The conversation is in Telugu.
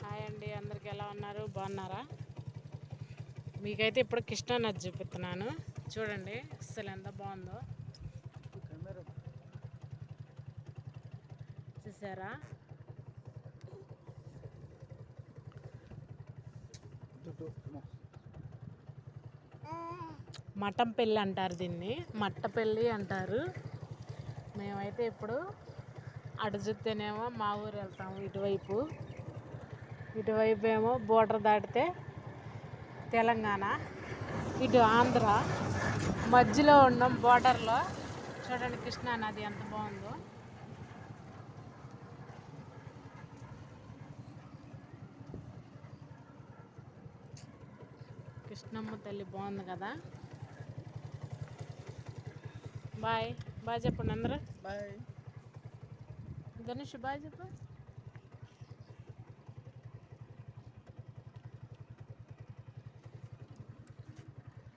హాయ్ అండి, అందరికి ఎలా ఉన్నారు? బాగున్నారా? మీకైతే ఇప్పుడు కృష్ణా నది చూపిస్తున్నాను. చూడండి అసలు ఎంత బాగుందో. చూసారా? మఠం పెళ్ళి అంటారు దీన్ని, మట్టపల్లి అంటారు. మేమైతే ఇప్పుడు అటు చూస్తేనేమో మా ఊరు వెళ్తాము, ఇటువైపు ఏమో బోర్డర్ దాటితే తెలంగాణ, ఇటు ఆంధ్ర, మధ్యలో ఉన్నాం బోర్డర్లో. చూడండి కృష్ణా నది ఎంత బాగుందో. కృష్ణమ్మ తల్లి బాగుంది కదా. బాయ్ బాయ్ చెప్పండి అందరూ. బాయ్ ధనుష్ బాయ్ చెప్పు.